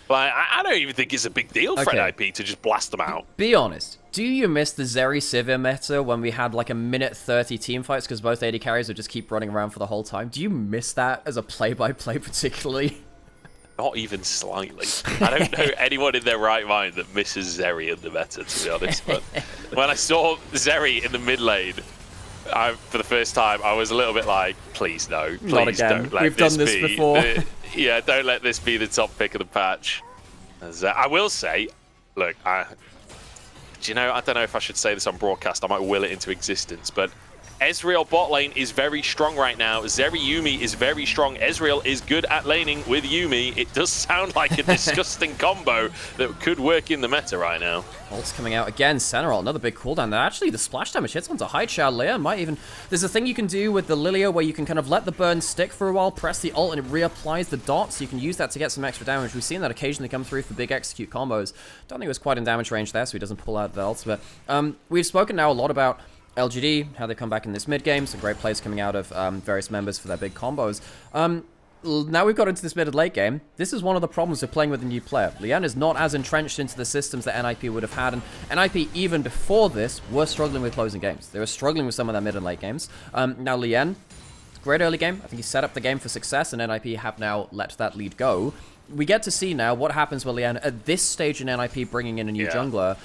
like, I don't even think it's a big deal for NIP to just blast them out. Be honest, do you miss the Zeri Sivir meta when we had like a minute 30 team fights because both AD carries would just keep running around for the whole time? Do you miss that as a play-by-play particularly? Not even slightly. I don't know anyone in their right mind that misses Zeri in the meta, to be honest. But when I saw Zeri in the mid lane for the first time, I was a little bit like, please no, please not again. Don't let We've this done this be before. Yeah, don't let this be the top pick of the patch. I will say, look, do you know, I don't know if I should say this on broadcast. I might will it into existence, but Ezreal bot lane is very strong right now. Zeri Yuumi is very strong. Ezreal is good at laning with Yuumi. It does sound like a disgusting combo that could work in the meta right now. Ult's coming out again. Sentinel, another big cooldown there. Actually, the splash damage hits onto Haichao. Leia might even... There's a thing you can do with the Lilia where you can kind of let the burn stick for a while, press the ult, and it reapplies the dots. So you can use that to get some extra damage. We've seen that occasionally come through for big execute combos. Don't think it was quite in damage range there, so he doesn't pull out the ultimate. We've spoken now a lot about LGD, how they come back in this mid game, some great plays coming out of various members for their big combos. Now we've got into this mid and late game. This is one of the problems with playing with a new player. Lien is not as entrenched into the systems that NIP would have had, and NIP, even before this, were struggling with closing games. They were struggling with some of their mid and late games. Now Lien, great early game. I think he set up the game for success, and NIP have now let that lead go. We get to see now what happens with Lien at this stage in NIP, bringing in a new jungler,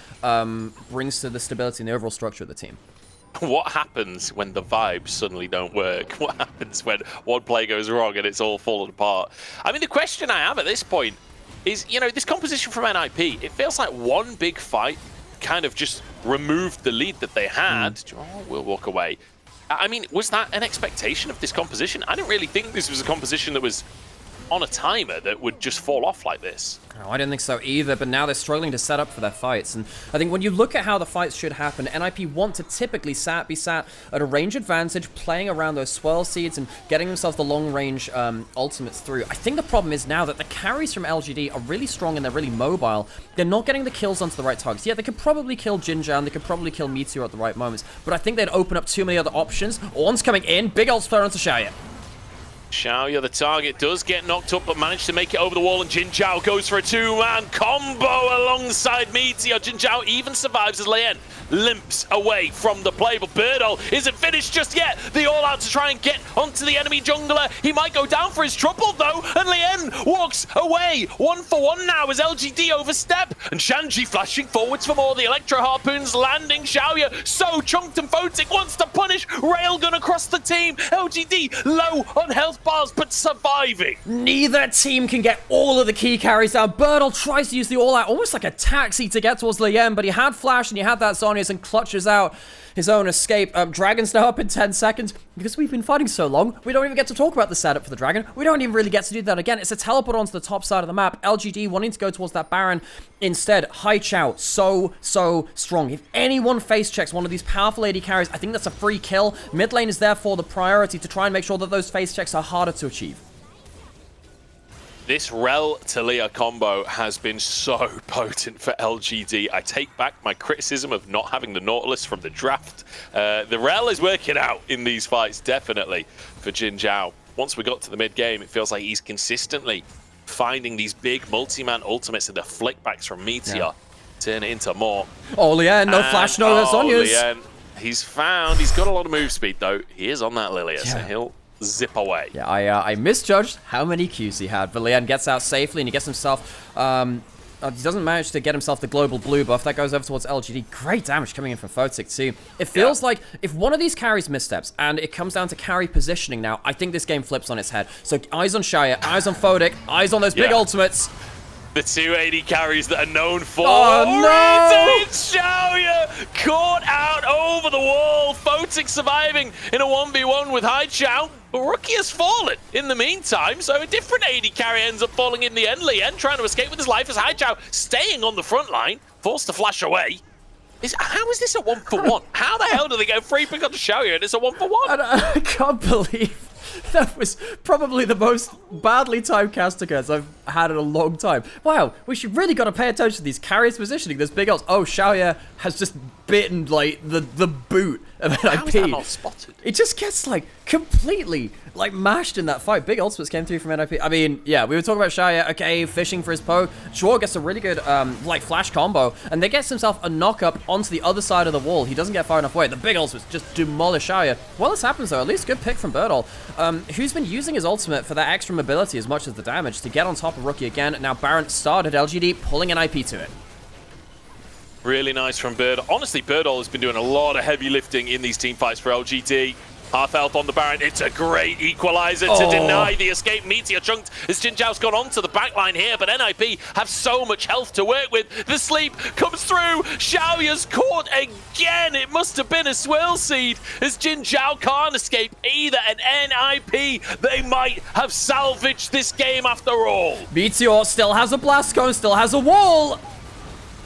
brings to the stability and the overall structure of the team. What happens when the vibes suddenly don't work? What happens when one play goes wrong and it's all falling apart? I mean, the question I have at this point is, you know, this composition from NIP, it feels like one big fight kind of just removed the lead that they had. Oh, we'll walk away. I mean, was that an expectation of this composition? I didn't really think this was a composition that was on a timer that would just fall off like this. No, I didn't think so either, but now they're struggling to set up for their fights. And I think when you look at how the fights should happen, NIP want to typically be sat at a range advantage, playing around those swirl seeds and getting themselves the long-range ultimates through. I think the problem is now that the carries from LGD are really strong and they're really mobile. They're not getting the kills onto the right targets. Yeah, they could probably kill Jinja and they could probably kill Meteor at the right moments, but I think they'd open up too many other options. Ornn's coming in, big ult player onto Xiaoya. Xiaoya, the target, does get knocked up, but managed to make it over the wall, and Jin Zhao goes for a two-man combo alongside Meteor. Jin Zhao even survives as Lien limps away from the play, but Birdol isn't finished just yet. The all-out to try and get onto the enemy jungler. He might go down for his trouble, though, and Lien walks away. 1-for-1 now as LGD overstep, and Shanji flashing forwards for more. The Electro Harpoons landing. Xiaoya so chunked, and Photic wants to punish. Railgun across the team. LGD low on health bars, but surviving. Neither team can get all of the key carries down. Birdol tries to use the all-out, almost like a taxi to get towards Lien, but he had flash and he had that Zhonya's and clutches out his own escape. Dragon's now up in 10 seconds. Because we've been fighting so long, we don't even get to talk about the setup for the Dragon. We don't even really get to do that again. It's a teleport onto the top side of the map. LGD wanting to go towards that Baron. Instead, Haichao, so strong. If anyone face checks one of these powerful AD carries, I think that's a free kill. Mid lane is therefore the priority to try and make sure that those face checks are harder to achieve. This Rel Talia combo has been so potent for LGD. I take back my criticism of not having the Nautilus from the draft. The Rel is working out in these fights, definitely, for Jin Zhao. Once we got to the mid-game, it feels like he's consistently finding these big multi-man ultimates and the flickbacks from Meteor. Turn it into more. Oh, Lien, no flash, no Zhonya's. Lien, he's got a lot of move speed, though. He is on that Lilia, so he'll zip away. Yeah, I misjudged how many Qs he had, but Lien gets out safely and he gets himself, he doesn't manage to get himself the global blue buff. That goes over towards LGD. Great damage coming in from Photic too. It feels like if one of these carries missteps and it comes down to carry positioning now, I think this game flips on its head. So eyes on Xiaoya, eyes on Photic, eyes on those big ultimates. The two AD carries that are known for. Oh, no! It's Xiaoya caught out over the wall. Photic surviving in a 1v1 with Haichao. But Rookie has fallen in the meantime, so a different AD carry ends up falling in the end. Lien trying to escape with his life as Haichao staying on the front line, forced to flash away. How is this a 1-for-1? How the hell do they go free pick on Xiaoya and it's a 1-for-1? I can't believe that was probably the most badly timed caster curse I've had in a long time. Wow, we should really got to pay attention to these carries positioning. There's big ults. Oh, Xiaoya has just bitten like the boot of NIP. How is that not spotted? It just gets like completely like mashed in that fight. Big ultimates came through from NIP. I mean, yeah, we were talking about Xiaoya, okay, fishing for his poke. Sure, gets a really good like flash combo, and then gets himself a knock up onto the other side of the wall. He doesn't get far enough away. The big ultimates just demolish Xiaoya. Well, this happens though. At least good pick from Birdol, who's been using his ultimate for that extra mobility as much as the damage to get on top of Rookie again. Now Baron started LGD pulling an IP to it. Really nice from Birdol. Honestly, Birdol has been doing a lot of heavy lifting in these team fights for LGD. Half health on the Baron. It's a great equalizer to deny the escape. Meteor chunked as Jin Zhao's gone onto the backline here, but NIP have so much health to work with. The sleep comes through. Xiaoya's caught again. It must have been a swirl seed as Jin Zhao can't escape either. And NIP, they might have salvaged this game after all. Meteor still has a blast cone, still has a wall.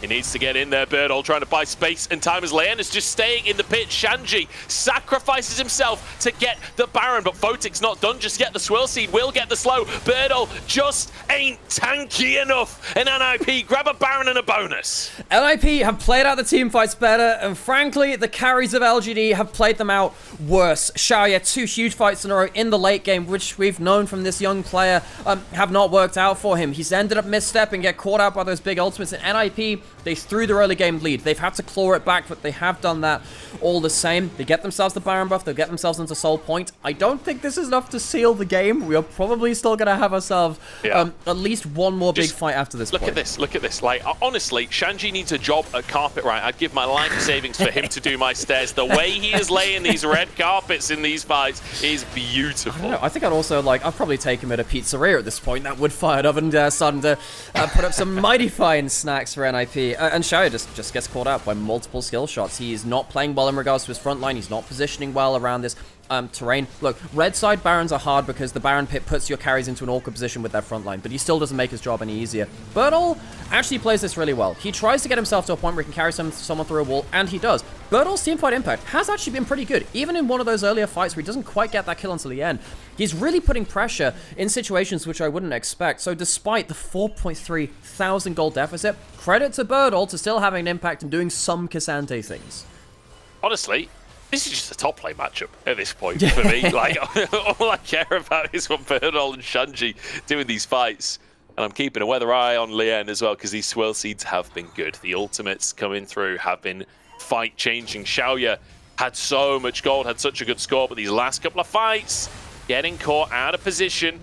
He needs to get in there, Birdol trying to buy space and time as Lien is just staying in the pit. Shanji sacrifices himself to get the Baron, but Photic's not done just yet. The swirl seed will get the slow. Birdol just ain't tanky enough. And NIP grab a Baron and a bonus. NIP have played out the team fights better, and frankly, the carries of LGD have played them out worse. Xiaoya, 2 huge fights in a row in the late game, which we've known from this young player, have not worked out for him. He's ended up misstepping, get caught out by those big ultimates, and NIP, they threw their early game lead. They've had to claw it back, but they have done that all the same. They get themselves the Baron buff. They get themselves into Soul Point. I don't think this is enough to seal the game. We are probably still going to have ourselves at least one more big fight after this point. Look at this. Like, honestly, Shanji needs a job at Carpet Right. I'd give my life savings for him to do my stairs. The way he is laying these red carpets in these fights is beautiful. I don't know. I think I'd also, like, I'd probably take him at a pizzeria at this point. That wood-fired oven starting to put up some mighty fine snacks for NIP. And Xiaoya just gets caught out by multiple skill shots. He is not playing well in regards to his front line. He's not positioning well around this terrain. Look, red side Barons are hard because the Baron pit puts your carries into an awkward position with their front line, but he still doesn't make his job any easier. Birdol actually plays this really well. He tries to get himself to a point where he can carry someone through a wall, and he does. Birdol's teamfight impact has actually been pretty good, even in one of those earlier fights where he doesn't quite get that kill until the end. He's really putting pressure in situations which I wouldn't expect, so despite the 4.3 thousand gold deficit, credit to Birdol to still having an impact and doing some Cassante things. Honestly, This is just a top lane matchup at this point for me. Like, all I care about is what Bernal and Shanji doing these fights. And I'm keeping a weather eye on Lien as well, because these swirl seeds have been good. The ultimates coming through have been fight-changing. Xiaoya had so much gold, had such a good score, but these last couple of fights, getting caught out of position.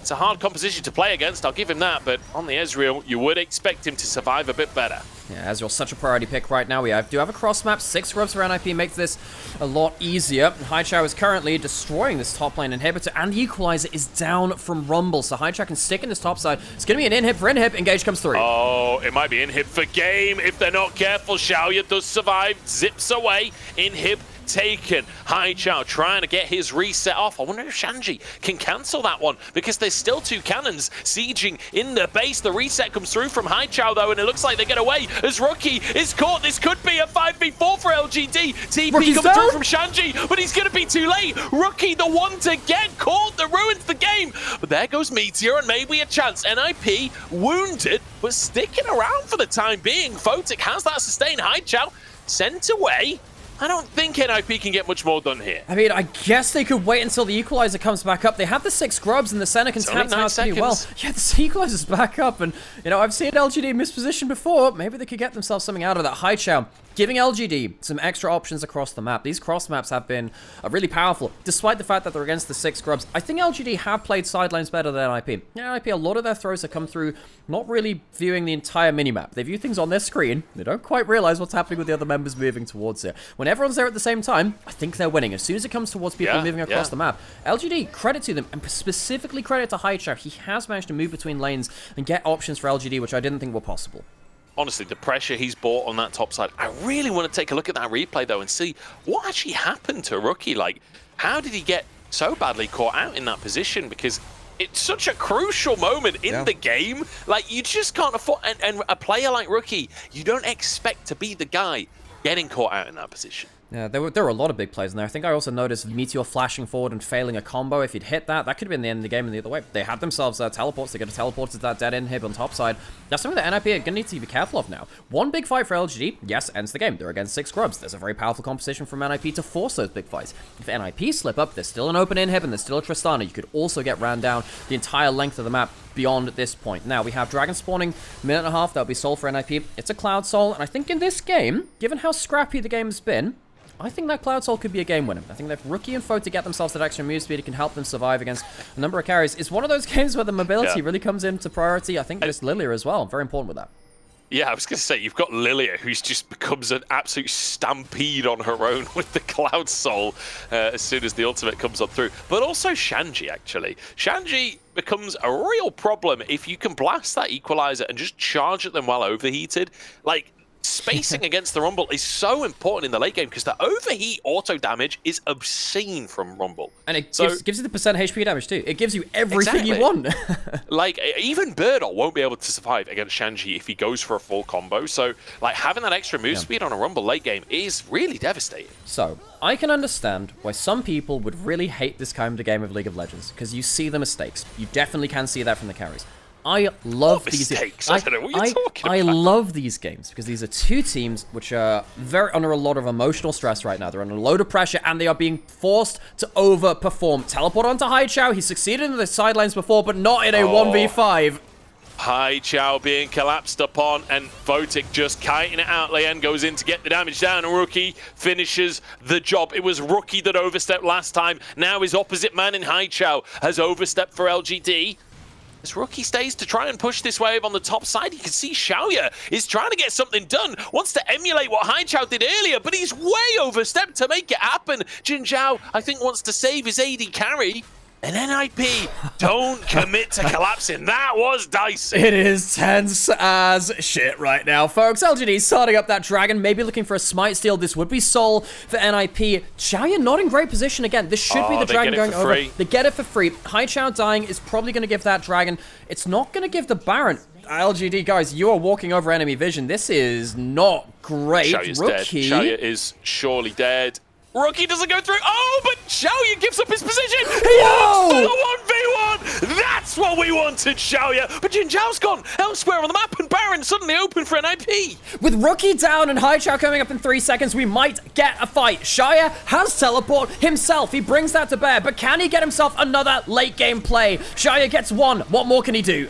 It's a hard composition to play against, I'll give him that, but on the Ezreal, you would expect him to survive a bit better. Yeah, Ezreal's such a priority pick right now. We do have a cross map. 6 scrubs for NIP makes this a lot easier. Haichao is currently destroying this top lane inhibitor, and the equalizer is down from Rumble, so Haichao can stick in this top side. It's going to be an inhib for inhib. Engage comes through. Oh, it might be inhib for game if they're not careful. Xiaoya does survive, zips away. Inhib taken. Haichao trying to get his reset off. I wonder if Shanji can cancel that one, because there's still 2 cannons sieging in the base. The reset comes through from Haichao though, and it looks like they get away as Rookie is caught. This could be a 5v4 for LGD. TP Rookie's coming down. through from Shanji, but he's going to be too late. Rookie, the one to get caught, that ruins the game. But there goes Meteor, and maybe a chance. NIP wounded, but sticking around for the time being. Photic has that sustain. Haichao sent away. I don't think NIP can get much more done here. I mean, I guess they could wait until the equalizer comes back up. They have the 6 grubs, and the center can tap out pretty well. Yeah, the equalizer's back up, and, you know, I've seen LGD misposition before. Maybe they could get themselves something out of that. Haichao giving LGD some extra options across the map. These cross maps have been really powerful, despite the fact that they're against the 6 grubs. I think LGD have played sidelines better than NIP. Yeah, NIP, a lot of their throws have come through not really viewing the entire minimap. They view things on their screen. They don't quite realize what's happening with the other members moving towards it. When everyone's there at the same time, I think they're winning. As soon as it comes towards people moving across the map, LGD, credit to them, and specifically credit to Haichao. He has managed to move between lanes and get options for LGD, which I didn't think were possible. Honestly, the pressure he's brought on that top side, I really want to take a look at that replay, though, and see what actually happened to Rookie. Like, how did he get so badly caught out in that position? Because it's such a crucial moment in the game. Like, you just can't afford... And a player like Rookie, you don't expect to be the guy getting caught out in that position. Yeah, there were a lot of big plays in there. I think I also noticed Meteor flashing forward and failing a combo. If he'd hit that, that could have been the end of the game in the other way. They had themselves teleports. They got to teleport to that dead inhib on top side. That's something that NIP are going to need to be careful of now. One big fight for LGD, yes, ends the game. They're against 6 grubs. There's a very powerful composition from NIP to force those big fights. If NIP slip up, there's still an open inhib and there's still a Tristana. You could also get ran down the entire length of the map beyond this point. Now, we have Dragon spawning, minute and a half. That'll be Soul for NIP. It's a Cloud Soul, and I think in this game, given how scrappy the game's been, I think that Cloud Soul could be a game winner. I think that Rookie and Foe to get themselves that extra move speed, it can help them survive against a number of carries. It's one of those games where the mobility really comes into priority. I think there's Lilia as well. Very important with that. Yeah, I was going to say, you've got Lilia, who's just becomes an absolute stampede on her own with the Cloud Soul as soon as the ultimate comes up through. But also Shanji, actually. Shanji becomes a real problem if you can blast that equalizer and just charge at them while overheated. Like, spacing against the Rumble is so important in the late game, because the overheat auto damage is obscene from Rumble. And it gives you the percent HP damage too. It gives you everything you want. Like, even Birdle won't be able to survive against Shanji if he goes for a full combo. So, like, having that extra move speed on a Rumble late game is really devastating. So, I can understand why some people would really hate this kind of game of League of Legends, because you see the mistakes. You definitely can see that from the carries. I love these games. I don't know what you're talking about. I love these games because these are 2 teams which are very under a lot of emotional stress right now. They're under a load of pressure and they are being forced to overperform. Teleport onto Haichao. He succeeded in the sidelines before, but not in a 1v5. Haichao being collapsed upon, and Photic just kiting it out. Lien goes in to get the damage down, and Rookie finishes the job. It was Rookie that overstepped last time. Now his opposite man in Haichao has overstepped for LGD. As Rookie stays to try and push this wave on the top side, you can see Xiaoya is trying to get something done, wants to emulate what Haichao did earlier, but he's way overstepped to make it happen. Jin Zhao, I think, wants to save his AD carry. And NIP don't commit to collapsing. That was dicey. It is tense as shit right now, folks. LGD starting up that dragon, maybe looking for a smite steal. This would be Soul for NIP. Xiaoya not in great position again. This should be the dragon going over. They get it for free. Haichao dying is probably going to give that dragon. It's not going to give the Baron. LGD, guys, you are walking over enemy vision. This is not great. Xiaoya's Rookie dead. Xiaoya is surely dead. Rookie doesn't go through. Oh, but Xiaoya gives up his position. Yo! For the 1v1. That's what we wanted, Xiaoya. But Jin Zhao's gone elsewhere on the map, and Baron suddenly open for an IP. With Rookie down and Haichao coming up in 3 seconds, we might get a fight. Xiaoya has teleport himself. He brings that to bear, but can he get himself another late game play? Xiaoya gets one. What more can he do?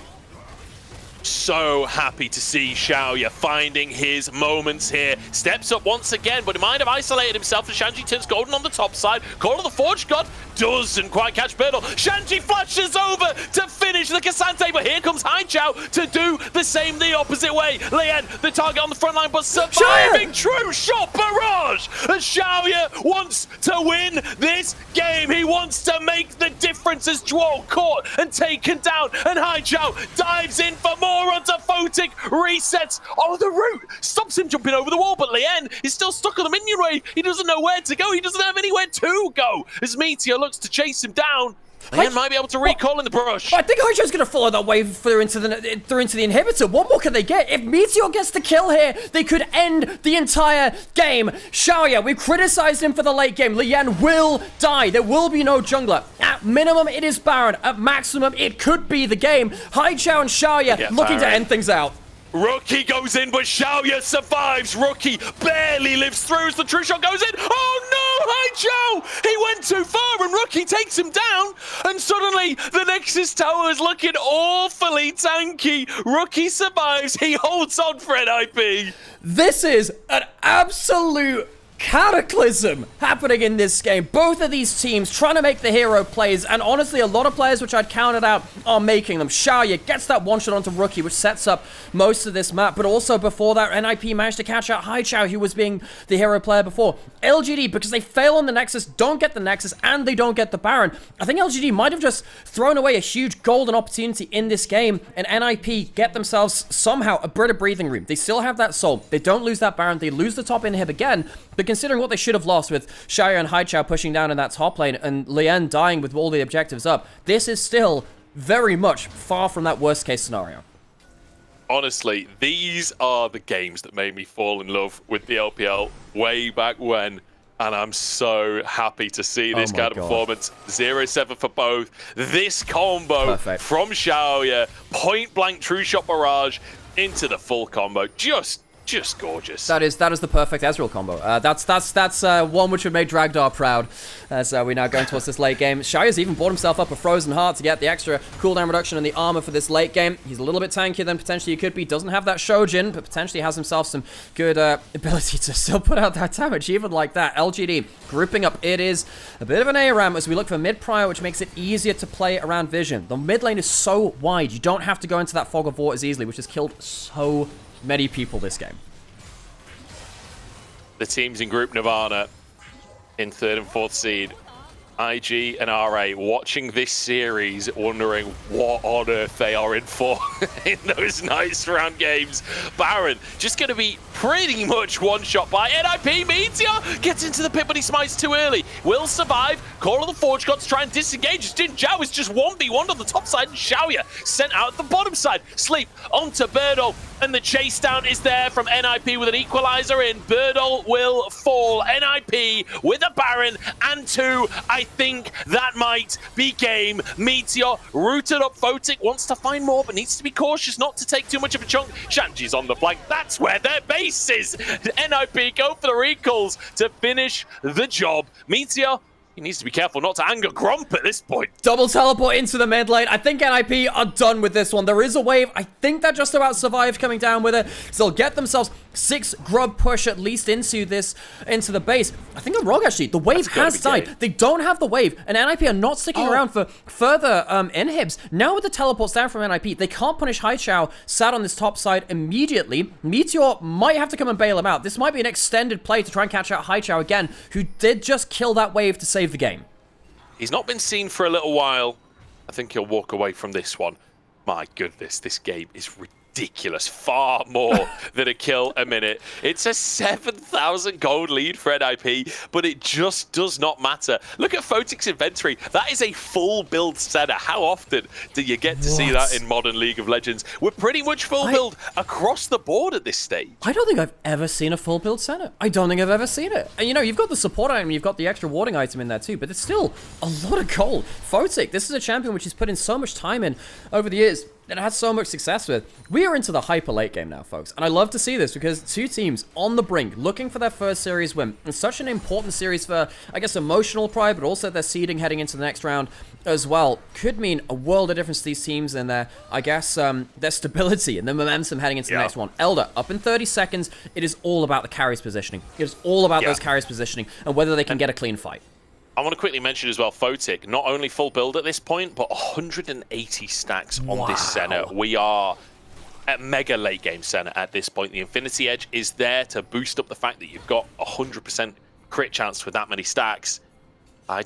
So happy to see Xiaoya finding his moments here. Steps up once again, but he might have isolated himself, and Shanji turns golden on the top side. Call of the Forge God doesn't quite catch Birdle. Shanji flashes over to finish the Cassante, but here comes Haichao to do the same the opposite way. Lien, the target on the front line, but surviving. True shot barrage. And Xiaoya wants to win this game. He wants to make the difference as Duo caught and taken down, and Haichao dives in for more onto Photic, resets. Oh, the root stops him jumping over the wall, but Lien is still stuck on the minion wave. He doesn't know where to go. He doesn't have anywhere to go. As Meteor looks to chase him down, Lien might be able to recall in the brush. I think Haichao's going to follow that wave through into the inhibitor. What more can they get? If Meteor gets the kill here, they could end the entire game. Xiaoya, we've criticized him for the late game. Lien will die. There will be no jungler. At minimum, it is Baron. At maximum, it could be the game. Haichao and Xiaoya looking to end things out. Rookie goes in, but Xiaoya survives. Rookie barely lives through as the true shot goes in. Oh no, Haichao! He went too far, and Rookie takes him down. And suddenly, the Nexus Tower is looking awfully tanky. Rookie survives. He holds on for an IP. This is an absolute cataclysm happening in this game. Both of these teams trying to make the hero plays, and honestly, a lot of players which I'd counted out are making them. Xiaoya gets that one shot onto Rookie, which sets up most of this map, but also before that, NIP managed to catch out Haichao, who was being the hero player before. LGD, because they fail on the Nexus, don't get the Nexus, and they don't get the Baron. I think LGD might have just thrown away a huge golden opportunity in this game, and NIP get themselves somehow a bit of breathing room. They still have that soul. They don't lose that Baron. They lose the top inhib again, but considering what they should have lost with Xiaoya and Haichao pushing down in that top lane and Lien dying with all the objectives up, this is still very much far from that worst case scenario. Honestly, these are the games that made me fall in love with the LPL way back when. And I'm so happy to see this kind of performance. 0-7 for both. This combo from Xiaoya, point blank true shot barrage into the full combo. Just gorgeous. That is the perfect Ezreal combo. That's one which would make Dragdar proud as we now going towards this late game. Xiaoya's even bought himself up a Frozen Heart to get the extra cooldown reduction in the armor for this late game. He's a little bit tankier than potentially he could be. Doesn't have that Shojin, but potentially has himself some good ability to still put out that damage, even like that. LGD grouping up. It is a bit of an ARAM as we look for mid-prior, which makes it easier to play around vision. The mid lane is so wide, you don't have to go into that fog of war as easily, which has killed so many people this game. The teams in Group Nirvana in 3rd and 4th seed, IG and RA, watching this series, wondering what on earth they are in for in those nice round games. Baron just going to be pretty much one shot by NIP. Meteor gets into the pit, but he smites too early. Will survive. Call of the Forge God to try and disengage. Jin Zhao is just 1v1 on the top side, and Xiaoya sent out at the bottom side. Sleep onto Birdle, and the chase down is there from NIP with an equalizer in. Birdle will fall. NIP with a Baron and 2. I think that might be game. Meteor rooted up. Photic wants to find more, but needs to be cautious not to take too much of a chunk. Shanji's on the flank. That's where their base is. NIP go for the recalls to finish the job. Meteor, he needs to be careful not to anger Gromp at this point. Double teleport into the mid lane. I think NIP are done with this one. There is a wave. I think that just about survived coming down with it. So they'll get themselves 6 grub push at least into the base. I think I'm wrong, actually. The wave has died. They don't have the wave, and NIP are not sticking around for further inhibs. Now with the teleports down from NIP, they can't punish Haichao sat on this top side immediately. Meteor might have to come and bail him out. This might be an extended play to try and catch out Haichao again, who did just kill that wave to save the game. He's not been seen for a little while. I think he'll walk away from this one. My goodness, this game is ridiculous. ridiculous, far more than a kill a minute. It's a 7,000 gold lead for NIP, but it just does not matter. Look at Photic's inventory. That is a full build center. How often do you get to see that in modern League of Legends? We're pretty much full build across the board at this stage. I don't think I've ever seen a full build center. I don't think I've ever seen it. And you know, you've got the support item, you've got the extra warding item in there too, but it's still a lot of gold. Photic, this is a champion which he's put in so much time in over the years that it had so much success with. We are into the hyper late game now, folks, and I love to see this because two teams on the brink looking for their first series win. It's such an important series for, I guess, emotional pride, but also their seeding heading into the next round as well. Could mean a world of difference to these teams and their, I guess, their stability and the momentum heading into the next one. Elder, up in 30 seconds, it is all about the carries positioning. It is all about those carries positioning and whether they can get a clean fight. I want to quickly mention as well, Photic, not only full build at this point, but 180 stacks on this center. We are at mega late game center at this point. The Infinity Edge is there to boost up the fact that you've got 100% crit chance with that many stacks.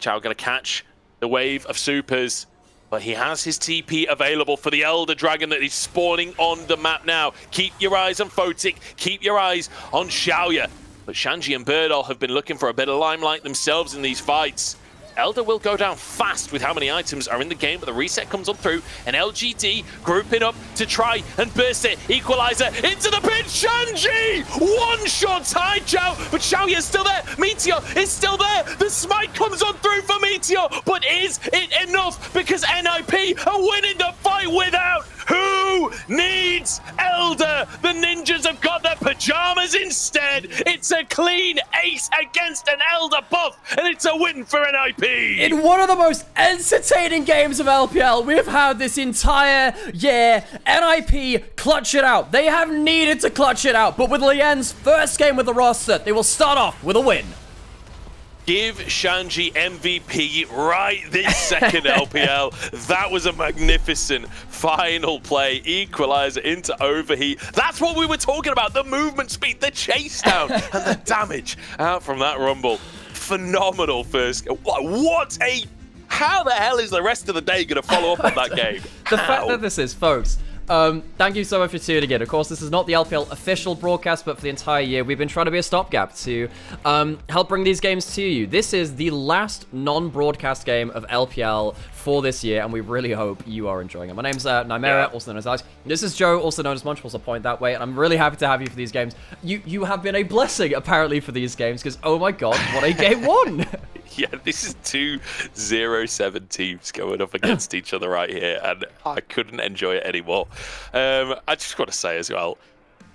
Chow going to catch the wave of supers, but he has his TP available for the Elder Dragon that is spawning on the map now. Keep your eyes on Photic, keep your eyes on Xiaoya. But Shanji and Birdall have been looking for a bit of limelight themselves in these fights. Elder will go down fast with how many items are in the game, but the reset comes on through, and LGD grouping up to try and burst it. Equalizer into the pit. Shanji! One shot tied Chow, but Xiaoya is still there. Meteor is still there. The smite comes on through for Meteor, but is it enough? Because NIP are winning the fight without. Who needs Elder? The ninjas have got their pajamas instead. It's a clean ace against an Elder buff, and it's a win for NIP. In one of the most entertaining games of LPL we've had this entire year, NIP clutch it out. They have needed to clutch it out, but with Lien's first game with the roster, they will start off with a win. Give Shanji MVP right this second, LPL. That was a magnificent final play. Equalizer into overheat. That's what we were talking about. The movement speed, the chase down, and the damage out from that Rumble. Phenomenal first. What a... How the hell is the rest of the day going to follow up on that game? The fact that this is, folks... thank you so much for tuning in. Of course, this is not the LPL official broadcast, but for the entire year, we've been trying to be a stopgap to help bring these games to you. This is the last non-broadcast game of LPL for this year, and we really hope you are enjoying it. My name's Nymaera, also known as Alex. This is Joe, also known as Munchables, I'll point that way, and I'm really happy to have you for these games. You have been a blessing, apparently, for these games, because, oh my god, what a game one! Yeah, this is 2 0-7 teams going up against each other right here, and I couldn't enjoy it anymore. I just got to say as well,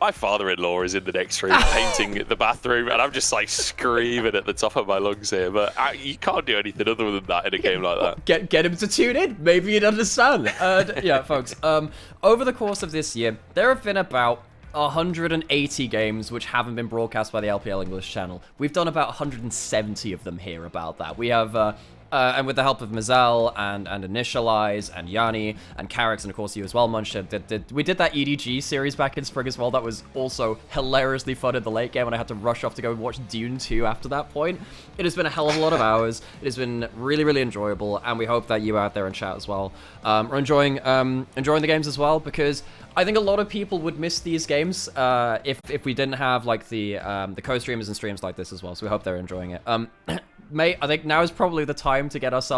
my father-in-law is in the next room painting the bathroom, and I'm just like screaming at the top of my lungs here, but you can't do anything other than that in a game like that. Get him to tune in. Maybe you'd understand. Yeah, folks, over the course of this year, there have been about 180 games which haven't been broadcast by the LPL English channel. We've done about 170 of them here about that. We have, and with the help of Mazel and Initialize and Yanni and Carrix and of course you as well, Munch, we did that EDG series back in spring as well. That was also hilariously fun in the late game, and I had to rush off to go watch Dune 2 after that point. It has been a hell of a lot of hours. It has been really, really enjoyable, and we hope that you out there in chat as well are enjoying the games as well, because I think a lot of people would miss these games if we didn't have like the co-streamers and streams like this as well. So we hope they're enjoying it. Mate, I think now is probably the time to get ourselves